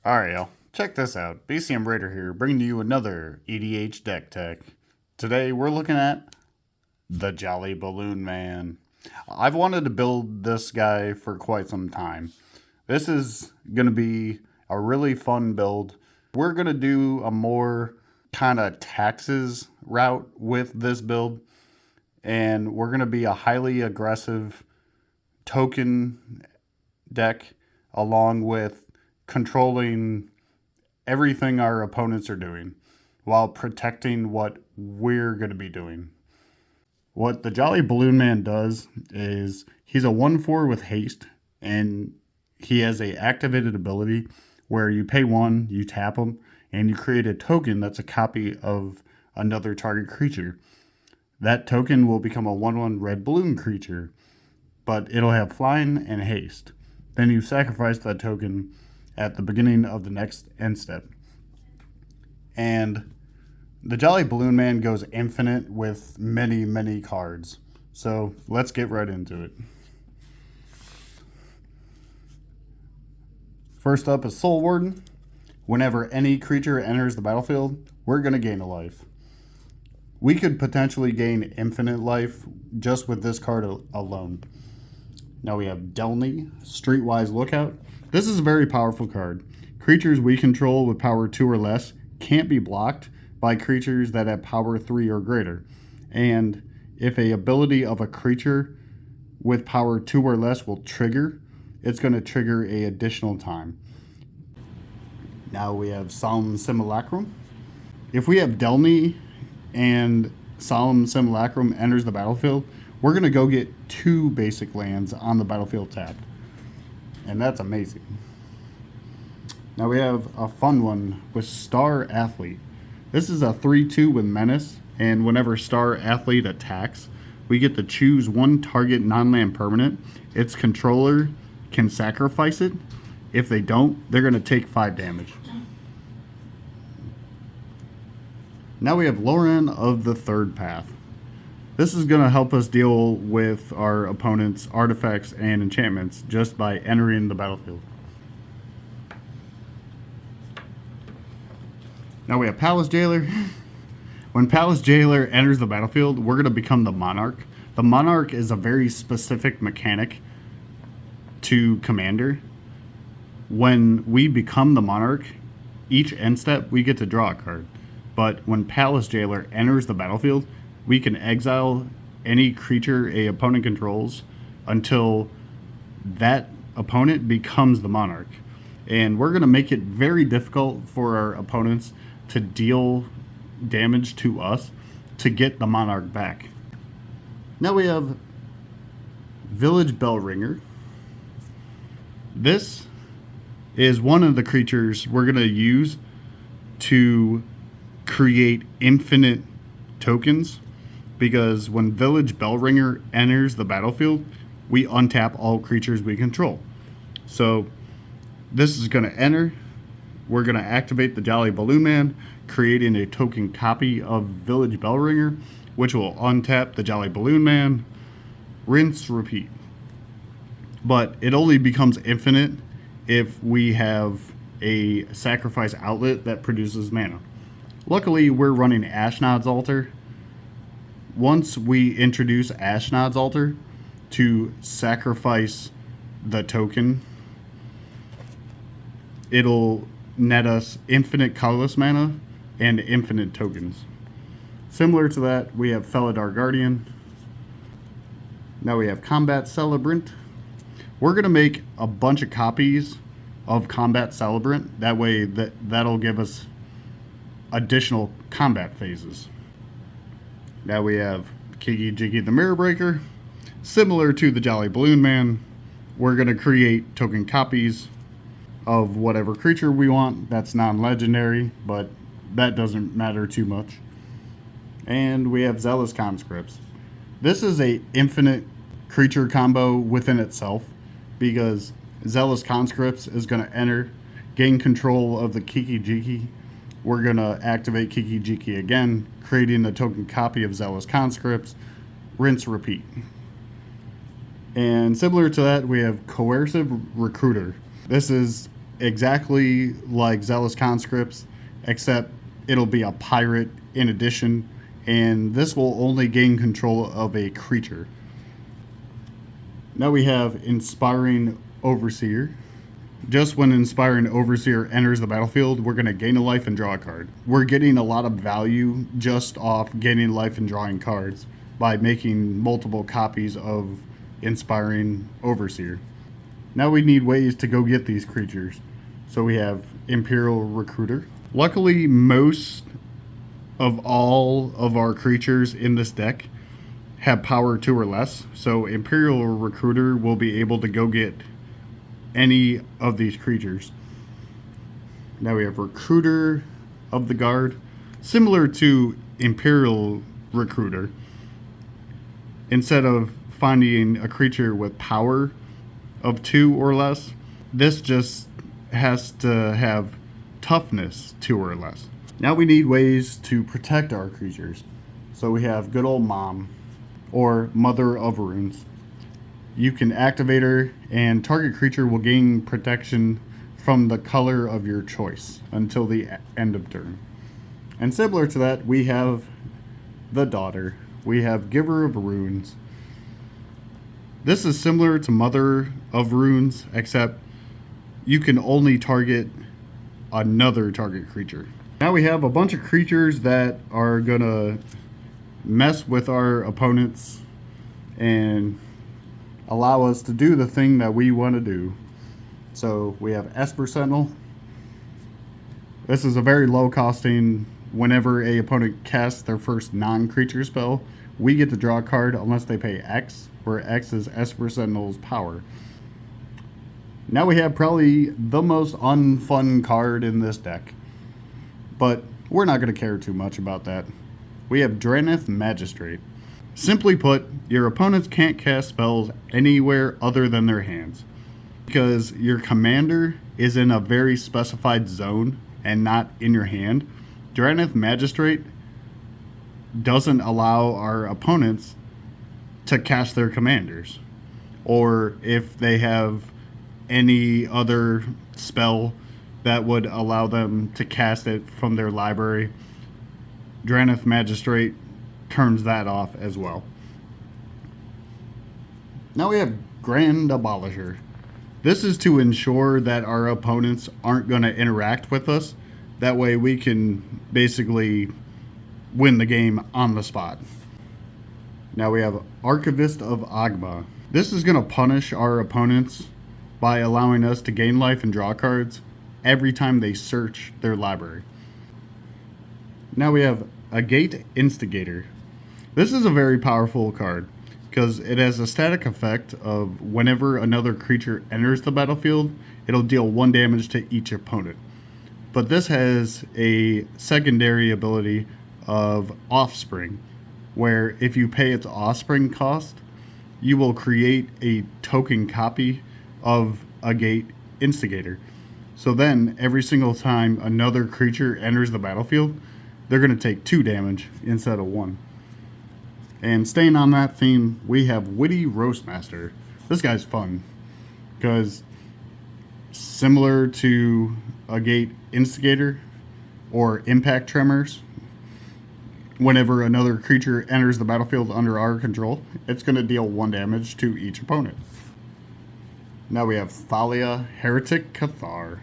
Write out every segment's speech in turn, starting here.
Alright, y'all. Check this out. BCM Raider here, bringing you another EDH deck tech. Today we're looking at the Jolly Balloon Man. I've wanted to build this guy for quite some time. This is going to be a really fun build. We're going to do a more kind of taxes route with this build. And we're going to be a highly aggressive token deck along with controlling everything our opponents are doing while protecting what we're going to be doing. What the Jolly Balloon Man does is he's a 1/4 with haste, and he has a activated ability where you pay 1, you tap him, and you create a token that's a copy of another target creature. That token will become a 1/1 red balloon creature, but it'll have flying and haste. Then you sacrifice that token at the beginning of the next end step. And the Jolly Balloon Man goes infinite with many, many cards. So let's get right into it. First up is Soul Warden. Whenever any creature enters the battlefield, we're going to gain a life. We could potentially gain infinite life just with this card alone. Now we have Delny, Streetwise Lookout. This is a very powerful card. Creatures we control with power 2 or less can't be blocked by creatures that have power 3 or greater. And if a ability of a creature with power 2 or less will trigger, it's going to trigger a additional time. Now we have Solemn Simulacrum. If we have Delny and Solemn Simulacrum enters the battlefield, we're going to go get 2 basic lands on the battlefield tapped. And that's amazing. Now we have a fun one with Star Athlete. This is a 3/2 with Menace, and whenever Star Athlete attacks, we get to choose 1 target non-land permanent. Its controller can sacrifice it. If they don't, they're going to take 5 damage. Now we have Lauren of the Third Path. This is going to help us deal with our opponent's artifacts and enchantments just by entering the battlefield. Now we have Palace Jailer. When Palace Jailer enters the battlefield, we're going to become the Monarch. The Monarch is a very specific mechanic to Commander. When we become the Monarch, each end step we get to draw a card. But when Palace Jailer enters the battlefield, we can exile any creature a opponent controls until that opponent becomes the Monarch. And we're going to make it very difficult for our opponents to deal damage to us to get the Monarch back. Now we have Village Bellringer. This is one of the creatures we're going to use to create infinite tokens, because when Village Bellringer enters the battlefield, we untap all creatures we control. So this is going to enter. We're going to activate the Jolly Balloon Man, creating a token copy of Village Bellringer, which will untap the Jolly Balloon Man, rinse, repeat. But it only becomes infinite if we have a sacrifice outlet that produces mana. Luckily, we're running Ashnod's Altar. Once we introduce Ashnod's Altar to sacrifice the token, it'll net us infinite colorless mana and infinite tokens. Similar to that, we have Felidar Guardian. Now we have Combat Celebrant. We're going to make a bunch of copies of Combat Celebrant. That way that'll give us additional combat phases. Now we have Kiki Jiki the Mirror Breaker. Similar to the Jolly Balloon Man, we're going to create token copies of whatever creature we want. That's non-legendary, but that doesn't matter too much. And we have Zealous Conscripts. This is a infinite creature combo within itself, because Zealous Conscripts is going to enter, gain control of the Kiki Jiki. We're going to activate Kiki Jiki again, creating a token copy of Zealous Conscripts, rinse, repeat. And similar to that, we have Coercive Recruiter. This is exactly like Zealous Conscripts, except it'll be a pirate in addition, and this will only gain control of a creature. Now we have Inspiring Overseer. Just when Inspiring Overseer enters the battlefield, we're going to gain a life and draw a card. We're getting a lot of value just off gaining life and drawing cards by making multiple copies of Inspiring Overseer. Now we need ways to go get these creatures. So we have Imperial Recruiter. Luckily, most of all of our creatures in this deck have power 2 or less. So Imperial Recruiter will be able to go get any of these creatures. Now we have Recruiter of the Guard. Similar to Imperial Recruiter, instead of finding a creature with power of 2 or less, this just has to have toughness 2 or less. Now we need ways to protect our creatures. So we have good old Mom, or Mother of Runes. You can activate her, and target creature will gain protection from the color of your choice until the end of turn. And similar to that, we have the Daughter. We have Giver of Runes. This is similar to Mother of Runes, except you can only target another target creature. Now we have a bunch of creatures that are gonna mess with our opponents and allow us to do the thing that we want to do. So we have Esper Sentinel. This is a very low costing. Whenever a opponent casts their first non-creature spell, we get to draw a card unless they pay X, where X is Esper Sentinel's power. Now we have probably the most unfun card in this deck, but we're not going to care too much about that. We have Drannith Magistrate. Simply put, your opponents can't cast spells anywhere other than their hands, because your commander is in a very specified zone and not in your hand. Drannith Magistrate doesn't allow our opponents to cast their commanders, or if they have any other spell that would allow them to cast it from their library, Drannith Magistrate turns that off as well. Now we have Grand Abolisher. This is to ensure that our opponents aren't going to interact with us. That way we can basically win the game on the spot. Now we have Archivist of Agma. This is going to punish our opponents by allowing us to gain life and draw cards every time they search their library. Now we have Agate Instigator. This is a very powerful card because it has a static effect of whenever another creature enters the battlefield, it'll deal 1 damage to each opponent. But this has a secondary ability of Offspring, where if you pay its Offspring cost, you will create a token copy of Agate Instigator. So then, every single time another creature enters the battlefield, they're going to take 2 damage instead of 1. And staying on that theme, we have Witty Roastmaster. This guy's fun, because similar to Agate Instigator or Impact Tremors, whenever another creature enters the battlefield under our control, it's going to deal 1 damage to each opponent. Now we have Thalia Heretic Cathar.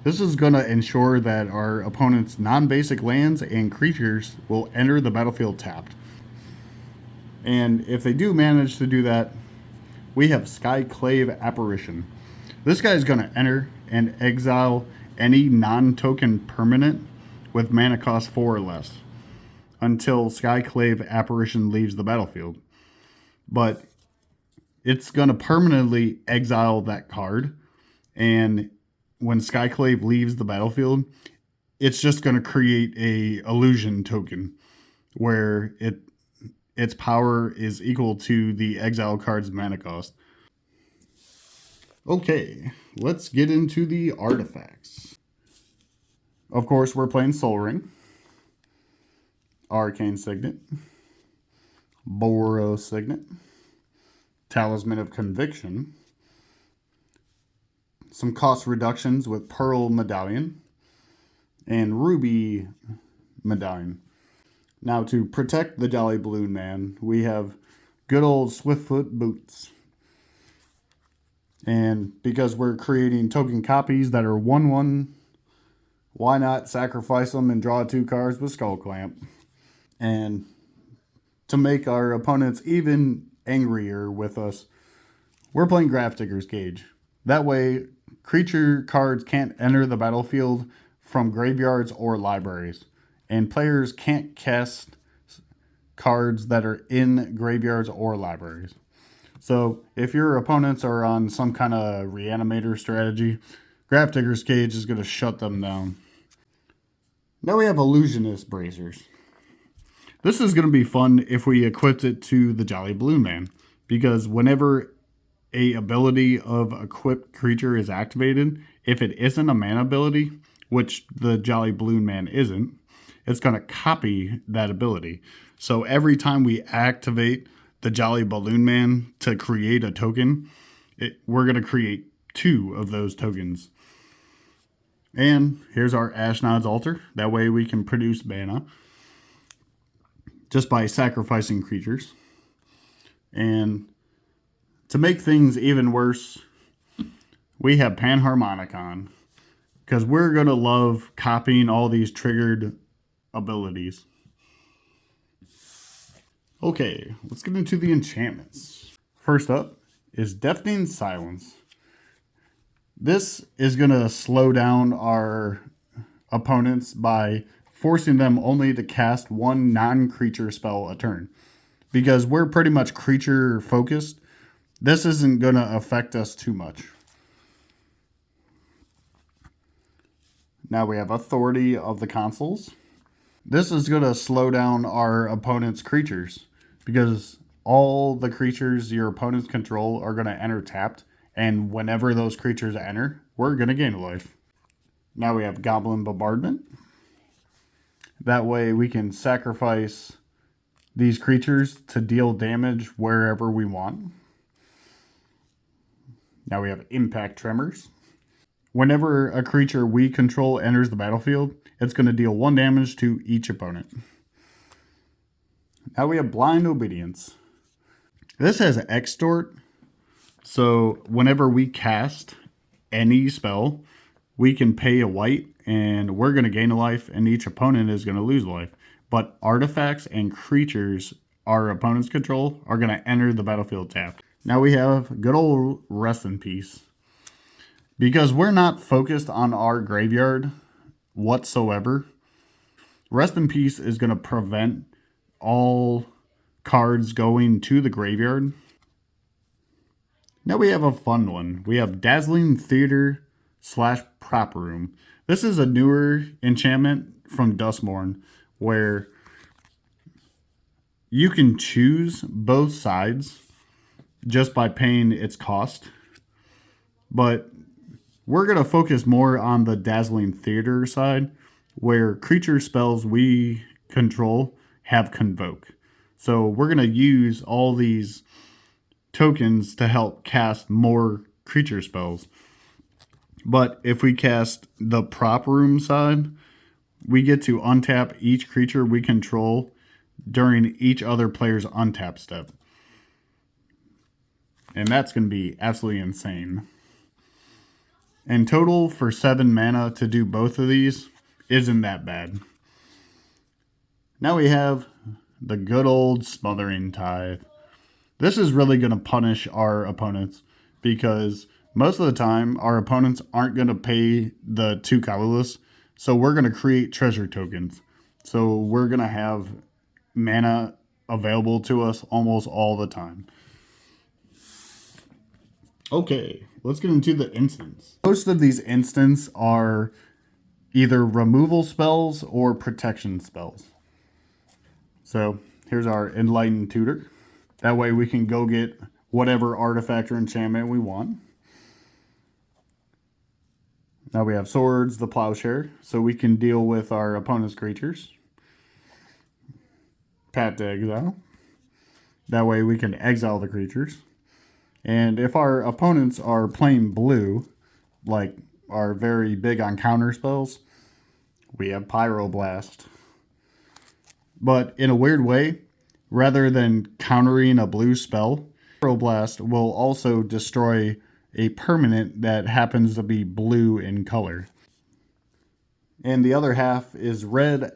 This is going to ensure that our opponent's non-basic lands and creatures will enter the battlefield tapped. And if they do manage to do that, we have Skyclave Apparition. This guy is going to enter and exile any non-token permanent with mana cost 4 or less until Skyclave Apparition leaves the battlefield. But it's going to permanently exile that card, and when Skyclave leaves the battlefield, it's just going to create a illusion token where its power is equal to the exile card's mana cost. Okay, let's get into the artifacts. Of course, we're playing Sol Ring, Arcane Signet, Boros Signet, Talisman of Conviction, some cost reductions with Pearl Medallion and Ruby Medallion. Now, to protect the Jolly Balloon Man, we have good old Swiftfoot boots. And because we're creating token copies that are 1/1, why not sacrifice them and draw 2 cards with Skull Clamp? And to make our opponents even angrier with us, we're playing Grafdigger's Cage. That way, creature cards can't enter the battlefield from graveyards or libraries. And players can't cast cards that are in graveyards or libraries. So if your opponents are on some kind of reanimator strategy, Grafdigger's Cage is going to shut them down. Now we have Illusionist Bracers. This is going to be fun if we equip it to the Jolly Balloon Man, because whenever a ability of equipped creature is activated, if it isn't a mana ability, which the Jolly Balloon Man isn't, it's going to copy that ability. So every time we activate the Jolly Balloon Man to create a token, we're going to create 2 of those tokens. And here's our Ashnod's Altar. That way we can produce mana just by sacrificing creatures. And to make things even worse, we have Panharmonicon, because we're going to love copying all these triggered abilities. Okay, let's get into the enchantments. First up is Deafening Silence. This is going to slow down our opponents by forcing them only to cast 1 non-creature spell a turn. Because we're pretty much creature focused, this isn't going to affect us too much. Now we have Authority of the Consuls. This is going to slow down our opponent's creatures, because all the creatures your opponents control are going to enter tapped, and whenever those creatures enter, we're going to gain a life. Now we have Goblin Bombardment. That way we can sacrifice these creatures to deal damage wherever we want. Now we have Impact Tremors. Whenever a creature we control enters the battlefield, it's going to deal 1 damage to each opponent. Now we have Blind Obedience. This has Extort, so whenever we cast any spell, we can pay a white and we're going to gain a life and each opponent is going to lose life. But artifacts and creatures our opponents control are going to enter the battlefield tapped. Now we have good old Rest in Peace. Because we're not focused on our graveyard whatsoever, Rest in Peace is going to prevent all cards going to the graveyard. Now we have a fun one. We have Dazzling Theater / Prop Room. This is a newer enchantment from Duskmourn where you can choose both sides just by paying its cost. But we're going to focus more on the Dazzling Theater side, where creature spells we control have Convoke. So we're going to use all these tokens to help cast more creature spells. But if we cast the Prop Room side, we get to untap each creature we control during each other player's untap step. And that's going to be absolutely insane. And total for 7 mana to do both of these isn't that bad. Now we have the good old Smothering Tithe. This is really going to punish our opponents, because most of the time our opponents aren't going to pay the 2 colorless, so we're going to create treasure tokens. So we're going to have mana available to us almost all the time. Okay, let's get into the instants. Most of these instants are either removal spells or protection spells. So here's our Enlightened Tutor. That way we can go get whatever artifact or enchantment we want. Now we have Swords, the Plowshare, so we can deal with our opponent's creatures. Path to Exile. That way we can exile the creatures. And if our opponents are playing blue, like are very big on counter spells, we have Pyroblast. But in a weird way, rather than countering a blue spell, Pyroblast will also destroy a permanent that happens to be blue in color. And the other half is Red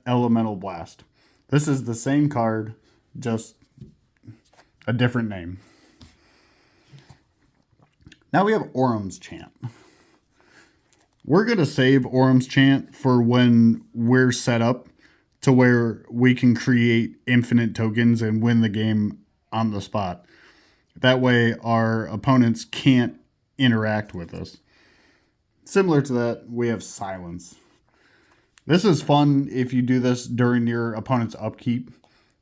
Elemental Blast. This is the same card, just a different name. Now we have Orum's Chant. We're going to save Orum's Chant for when we're set up to where we can create infinite tokens and win the game on the spot. That way our opponents can't interact with us. Similar to that, we have Silence. This is fun if you do this during your opponent's upkeep,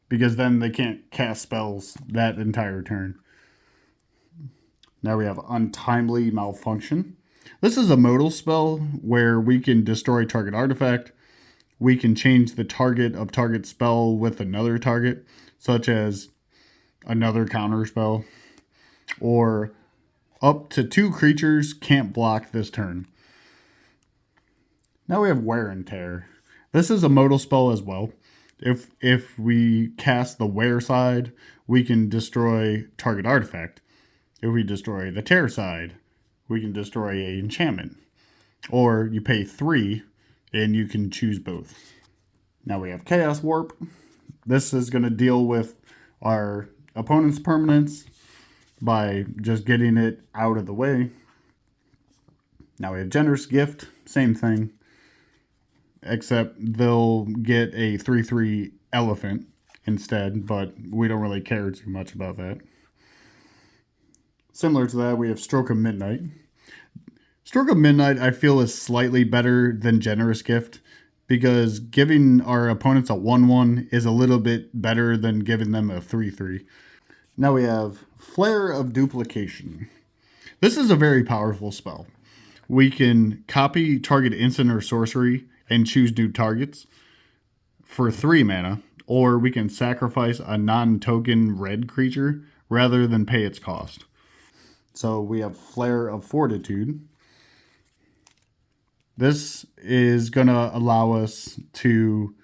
because then they can't cast spells that entire turn. Now we have Untimely Malfunction. This is a modal spell where we can destroy target artifact. We can change the target of target spell with another target, such as another counter spell, or up to 2 creatures can't block this turn. Now we have Wear and Tear. This is a modal spell as well. If we cast the Wear side, we can destroy target artifact. If we destroy the Tear side, we can destroy an enchantment. Or you pay 3 and you can choose both. Now we have Chaos Warp. This is going to deal with our opponent's permanents by just getting it out of the way. Now we have Generous Gift. Same thing. Except they'll get a 3/3 elephant instead, but we don't really care too much about that. Similar to that, we have Stroke of Midnight. Stroke of Midnight, I feel, is slightly better than Generous Gift, because giving our opponents a 1/1 is a little bit better than giving them a 3/3. Now we have Flare of Duplication. This is a very powerful spell. We can copy target instant or sorcery and choose new targets for 3 mana, or we can sacrifice a non-token red creature rather than pay its cost. So we have Flare of Fortitude. This is going to allow us to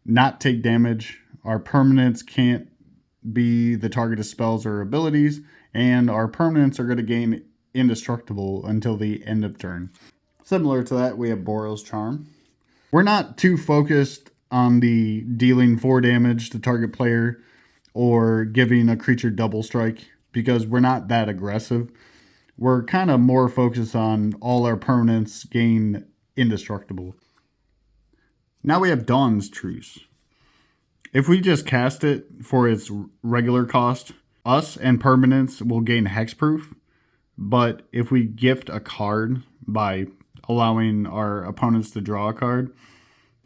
not take damage. Our permanents can't be the target of spells or abilities, and our permanents are going to gain indestructible until the end of turn. Similar to that, we have Boros Charm. We're not too focused on the dealing 4 damage to target player or giving a creature double strike, because we're not that aggressive. We're kind of more focused on all our permanents gain indestructible. Now we have Dawn's Truce. If we just cast it for its regular cost, us and permanents will gain hexproof. But if we gift a card by allowing our opponents to draw a card,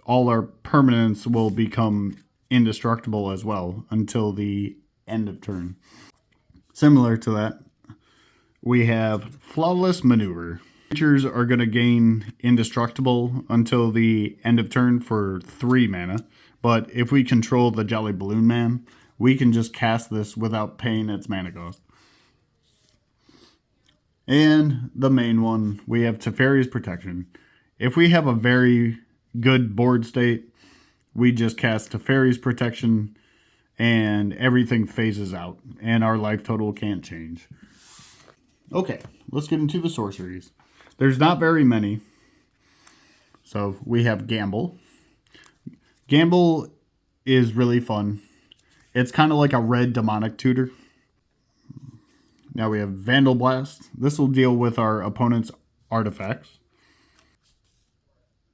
all our permanents will become indestructible as well until the end of turn. Similar to that, we have Flawless Maneuver. Creatures are going to gain indestructible until the end of turn for 3 mana. But if we control the Jolly Balloon Man, we can just cast this without paying its mana cost. And the main one, we have Teferi's Protection. If we have a very good board state, we just cast Teferi's Protection and everything phases out and our life total can't change. Okay, let's get into the sorceries. There's not very many. So we have Gamble. Gamble is really fun. It's kind of like a red demonic tutor. Now we have Vandal Blast. This will deal with our opponent's artifacts.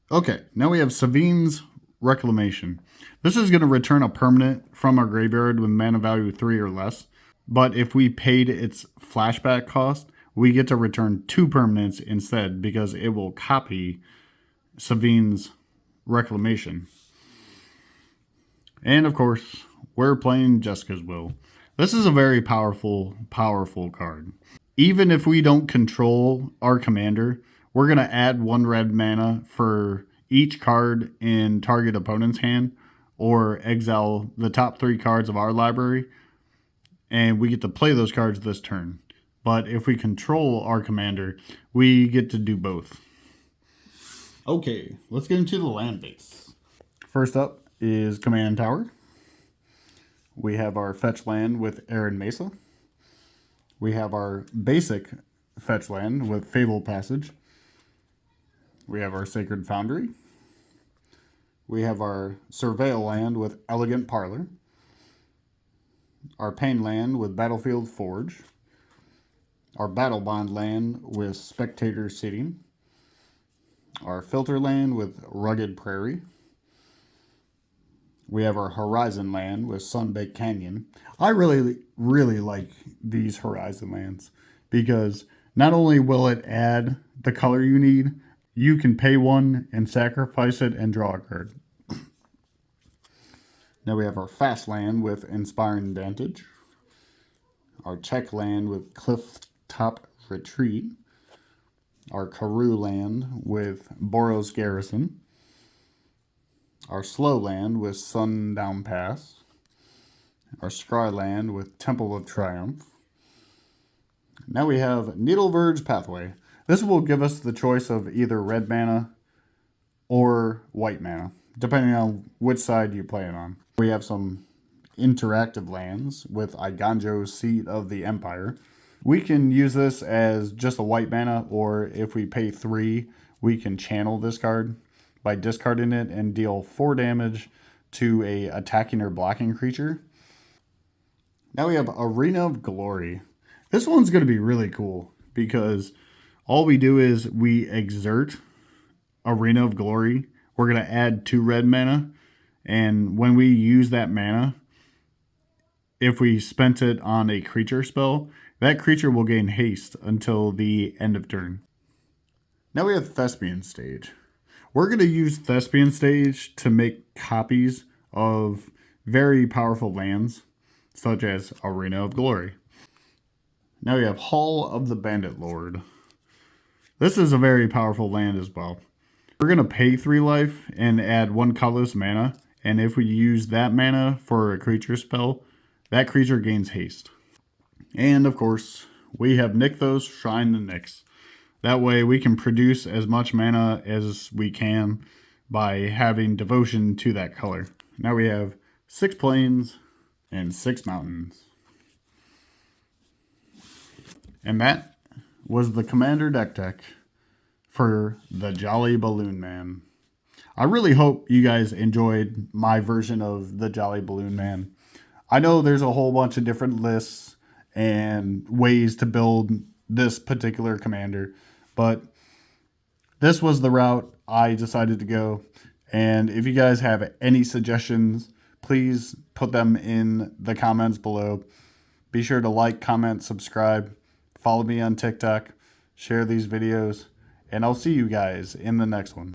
Okay, now we have Savine's Reclamation. This is going to return a permanent from our graveyard with mana value 3 or less. But if we paid its flashback cost, we get to return 2 permanents instead, because it will copy Savine's Reclamation. And of course, we're playing Jessica's Will. This is a very powerful card. Even if we don't control our commander, we're going to add 1 red mana for each card in target opponent's hand, or exile the top 3 cards of our library, and we get to play those cards this turn. but if we control our commander, we get to do both. Okay, let's get into the land base. First up is Command Tower. We have our fetch land with Arid Mesa. We have our basic fetch land with Fable Passage. We have our Sacred Foundry. We have our Surveil land with Elegant Parlor. Our Pain land with Battlefield Forge. Our Battle Bond land with Spectator Seating. Our Filter land with Rugged Prairie. We have our Horizon land with Sunbaked Canyon. I really like these Horizon lands because not only will it add the color you need, you can pay one and sacrifice it and draw a card. Now we have our Fast land with Inspiring Vantage. Our Check land with Cliff Top Retreat. Our Karoo land with Boros Garrison. Our Slow land with Sundown Pass. Our Scry land with Temple of Triumph. Now we have Needle Verge Pathway. This will give us the choice of either red mana or white mana, depending on which side you play it on. We have some interactive lands with Iganjo's Seat of the Empire. We can use this as just a white mana, or if we pay 3, we can channel this card by discarding it and deal 4 damage to a attacking or blocking creature. Now we have Arena of Glory. This one's going to be really cool because all we do is we exert Arena of Glory. We're going to add 2 red mana, and when we use that mana, if we spent it on a creature spell, that creature will gain haste until the end of turn. Now we have Thespian Stage. We're going to use Thespian Stage to make copies of very powerful lands, such as Arena of Glory. Now we have Hall of the Bandit Lord. This is a very powerful land as well. We're going to pay 3 life and add 1 colorless mana, and if we use that mana for a creature spell, that creature gains haste. And of course, we have Nykthos Shrine to Nyx. That way we can produce as much mana as we can by having devotion to that color. Now we have 6 plains and 6 mountains. And that was the Commander deck tech for the Jolly Balloon Man. I really hope you guys enjoyed my version of the Jolly Balloon Man. I know there's a whole bunch of different lists and ways to build this particular commander, but this was the route I decided to go. And if you guys have any suggestions, please put them in the comments below. Be sure to like, comment, subscribe, follow me on TikTok, share these videos, and I'll see you guys in the next one.